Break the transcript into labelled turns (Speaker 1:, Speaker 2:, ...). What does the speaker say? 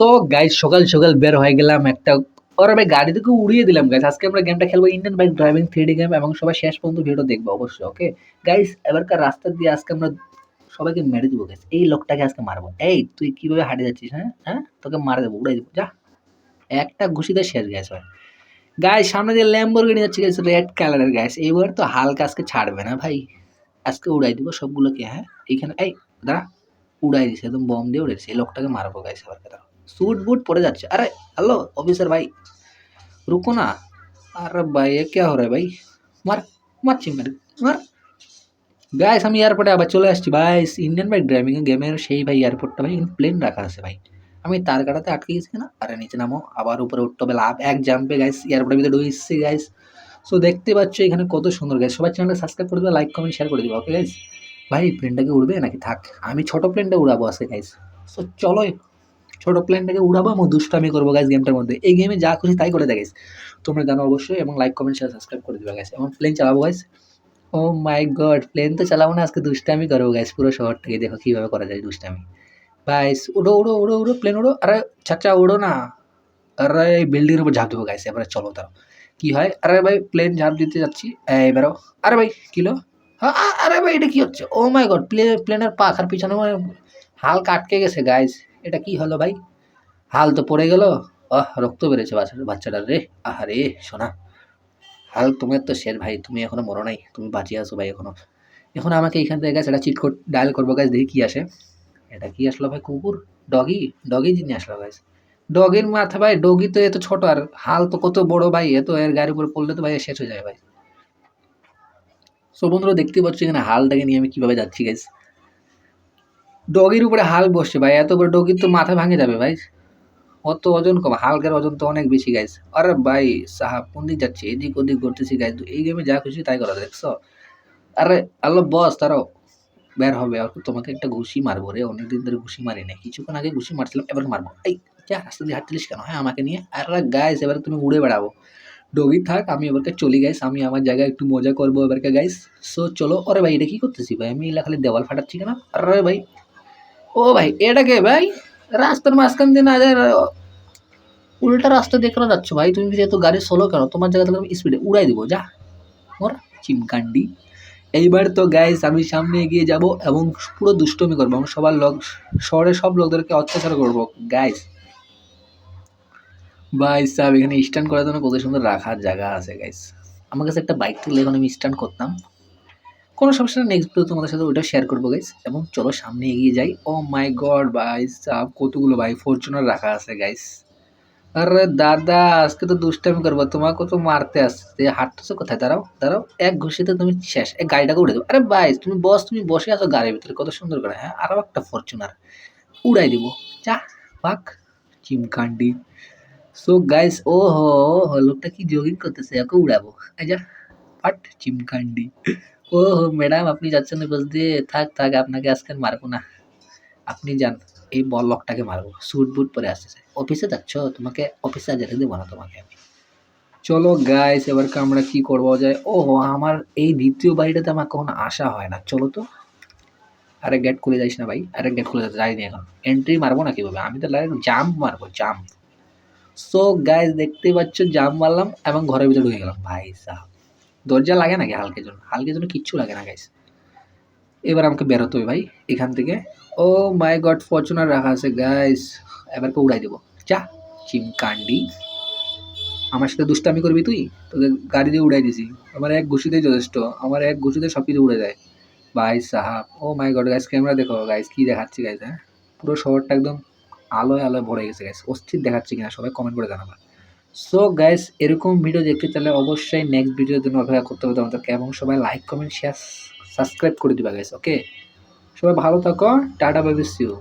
Speaker 1: তো গাইস সকাল সকাল বের হয়ে গেলাম একটা ওর আমি গাড়ি থেকে উড়িয়ে দিলাম গাইস। আজকে আমরা গেমটা খেলবো Indian bike driving 3D game এবং সবাই শেষ পর্যন্ত ভিডিও দেখবো অবশ্যই। ওকে গাইস, এবারকার রাস্তা দিয়ে আজকে আমরা সবাইকে মেরে দিব গাইস। এই লোকটাকে আজকে মারবো। এই তুই কিভাবে হাঁটে যাচ্ছিস? হ্যাঁ হ্যাঁ, তোকে মারা দেবো, উড়াই দেবো, যা। একটা ঘুষিতে শেষ গাইস ভাই। গাইস সামনে দিয়ে ল্যাম্বরগিনি যাচ্ছে গাইস, রেড কালারের গাইস। এবার তো হালকা আজকে ছাড়বে না ভাই। আজকে উড়াই দিব সবগুলোকে। হ্যাঁ এইখানে এই দাঁড়া, উড়াই দিছে, একদম বম দিয়ে উড়ে দিছে। এই লোকটাকে মারবো গাইস এবার। কথা सूट बूट पड़े जाच्छे। अरे हेलो ऑफिसर भाई, रुको ना। अरे भाई ये क्या हो रहा है भाई? मार, मार चिमटा, मार। গাইস আমি এয়ারপোর্টে আবার চলে আসছি ভাই। ইন্ডিয়ান বাইক ড্রাইভিং এর গেমের সেই ভাই এয়ারপোর্টটা ভাই, এখানে প্লেন রাখা আছে ভাই। আমি তার কাটাতে আটকে গেছি না। আরে নিচে নামো, আবার উপরে উঠতে হবে লাভ এক জাম্পে গাইস। এয়ারপোর্টের ভিতরে ঢুকেছি গাইস। সো দেখতে পাচ্ছ এখানে কত সুন্দর গাইস। সবাই চ্যানেলটা সাবস্ক্রাইব করে দিবে, লাইক কমেন্ট শেয়ার করে দিবে। ওকে গাইস, ভাই প্লেনটাকে উড়বে নাকি থাক? আমি ছোট প্লেনটা উড়াবো আজকে গাইস। সো চলো ছোট প্লেনটাকে উড়াবো এবং দুষ্টামি করবো গাইস গেমটার মধ্যে। এই গেমে যা খুশি তাই করে দেয় গাইস। তোমরা জানো অবশ্যই, এবং লাইক কমেন্ট শেয়ার সাবস্ক্রাইব করে দিবে গাইস। এবং প্লেন চালাবো গাইস। ও মাই গড, প্লেন তো চালাবো না, আজকে দুষ্টামি করবো গাইস পুরো শহর থেকে। দেখো কিভাবে করা যায় দুষ্টামি। গাইস উড়ো উড়ো উড়ো উড়ো, প্লেন উড়ো। আরে চাচা উড়ো না। আরে বিল্ডিং এর উপর ঝাঁপ দেবো গাইস। এবারে চলো তাও কি হয়। আরে ভাই প্লেন ঝাঁপ দিতে যাচ্ছি, এবারও। আরে ভাই কিলো, হ্যাঁ আরে ভাই এটা কি হচ্ছে? ও মাই গড, প্লেনের পাখার পিছনে হালকা আটকে গেছে গাইস। এটা কি হলো ভাই? হাল তো পড়ে গেল। রক্ত বেড়েছে বাচ্চাটার রে। আহারে সোনা, হাল তোমার তো শের ভাই, তুমি এখনো মরো নাই, তুমি বাঁচিয়ে আছো ভাই এখনো। এখন আমাকে এখান থেকে গাছ একটা চিট কোড ডায়াল করবো গাছ, দেখি কি আসে। এটা কি আসলো ভাই? কুকুর, ডগি, ডগি যিনি আসলো গাছ। ডগির মাথা ভাই, ডগি তো এত ছোট, আর হাল তো কত বড় ভাই। এ তো এর গাড়ির উপর পড়লে তো ভাই শেষ হয়ে যায় ভাই। সো বন্ধুরা দেখতে পাচ্ছ এখানে হালটাকে নিয়ে আমি কিভাবে যাচ্ছি গাইস। ডগির উপরে হাল বসছে ভাই, এত বড় ডগির তো মাথা ভাঙে যাবে ভাই। অত ওজন কম, হালকের ওজন তো অনেক বেশি গাইস। আরে ভাই সাহাব কোন দিক যাচ্ছে? এদিক ওদিক ঘুরতেছি গাইস। এই গেমে যা খুশি তাই করা দেখছো। আরে আল্লাহ বস তারাও বের হবে। আর তোমাকে একটা ঘুষি মারবো রে, অনেকদিন ধরে ঘুষি মারি না। কিছুক্ষণ আগে ঘুষি মারছিলাম, এবার মারবো। এই যা, রাস্তা দিয়ে হাঁটছিলিস কেন? হ্যাঁ আমাকে নিয়ে। আরে গাইস এবার তুমি উড়ে বেড়াবো। ডগি থাক, আমি এবারকে চলি গাইস। আমি আমার জায়গায় একটু মজা করবো এবারকে গাইস। সো চলো। আরে ভাই এটা কি করতেছি ভাই? আমি এলা খালি দেওয়াল ফাটাচ্ছি কেন? আরে ভাই, ও ভাই এটা কে ভাই? রাস্তার মাঝখান দিয়ে না যায়, উল্টা রাস্তা দিয়ে কেন যাচ্ছ ভাই? তুমি যেহেতু গাড়ি সোলো কেন? তোমার জায়গা থেকে আমি স্পিডে উড়াই দিব, যা মোর চিমকান্ডি। এইবার তো গাইস আমি সামনে এগিয়ে যাব এবং পুরো দুষ্টমি করবো এবং সবার লোক, শহরের সব লোকদেরকে অত্যাচার করবো গাইস। ভাই সাহেব এখানে স্ট্যান্ড করার জন্য কত সুন্দর রাখার জায়গা আছে গাইস। আমার কাছে একটা বাইক থাকলে এখন আমি স্ট্যান্ড করতাম। কোনো সমস্যা না, নেক্সট ভিডিও তোমাদের সাথে ওইটা শেয়ার করবো গাইস। এবং চলো সামনে এগিয়ে যাই। ও মাই গড ভাই সাহেব, কতগুলো ভাই ফরচুনার রাখা আছে গাইস। আরে দাদা আজকে তো দুষ্টামি করবো, তোমাকে তো মারতে আসছে। হাঁটতেছো কোথায়? দাঁড়াও দাঁড়াও, এক ঘুষিতে তুমি শেষ। এই গাড়িটাকে উড়ে দেবো। আরে ভাই তুমি বস, তুমি বসে আছো গাড়ির ভিতরে কত সুন্দর করে। হ্যাঁ আরো একটা ফরচুনার উড়াই দিব, যা পাক চিমকান্ডি। সো গাইস ও হো লোকটা কি জগিং করতেছে, ওকে উড়াবো। এই যা ফাট চিমকান্ডি। ও হো ম্যাডাম আপনি যাচ্ছেন না বস দিয়ে? থাক থাক, আপনাকে আজকে আর মারবো না, আপনি যান। এই বল লোকটাকে মারবো, স্যুট বুট পরে আসতেছে। অফিসে যাচ্ছ? তোমাকে অফিসে আর যেতে দেবো না তোমাকে আমি। চলো গাইস এবারকে আমরা কি করবো যায়। ওহো আমার এই দ্বিতীয় বাড়িটাতে আমার কখনো আসা হয় না। চলো তো। আরে গেট খুলে যাইস না ভাই, আরে গেট খুলে যাইনি এখন। এন্ট্রি মারবো না কিভাবে? আমি তো জাম্প মারবো, জাম্প। সো গাইস দেখতেই পাচ্ছ জাম্প মারলাম এবং ঘরের ভিতরে ঢুকে গেলাম। ভাই সাহেব দরজা লাগে নাকি হালকের জন্য? হালকের জন্য কিচ্ছু লাগে না গাইস। এবার আমাকে বেরোতে হবে ভাই এখান থেকে। ও মাই গড, ফরচুনার রাখা আছে গাইস। এবারকে উড়াই দেবো, যা চিমকান্ডি। আমার সাথে দুষ্টামি করবি তুই? তোকে গাড়ি দিয়ে উড়াই দিছি। আমার এক ঘুষিতেই যথেষ্ট, আমার এক ঘুষিতে সব কিছু উড়ে যায়। ভাই সাহাব ও মাই গড গাইস, ক্যামেরা দেখো গাইস কি দেখাচ্ছি গাইস। হ্যাঁ পুরো শহরটা একদম আলোয় আলোয় ভরে গেছে গাইস। অস্থির দেখাচ্ছি কিনা সবাই কমেন্ট করে জানাবা। সো গাইস এরকম ভিডিও দেখতে চাইলে অবশ্যই নেক্সট ভিডিওর জন্য অপেক্ষা করতে হবে তোমাদেরকে। এবং সবাই লাইক কমেন্ট শেয়ার সাবস্ক্রাইব করে দিবা গাইস। ওকে সবাই ভালো থাকো, টাটা বাই, সি ইউ।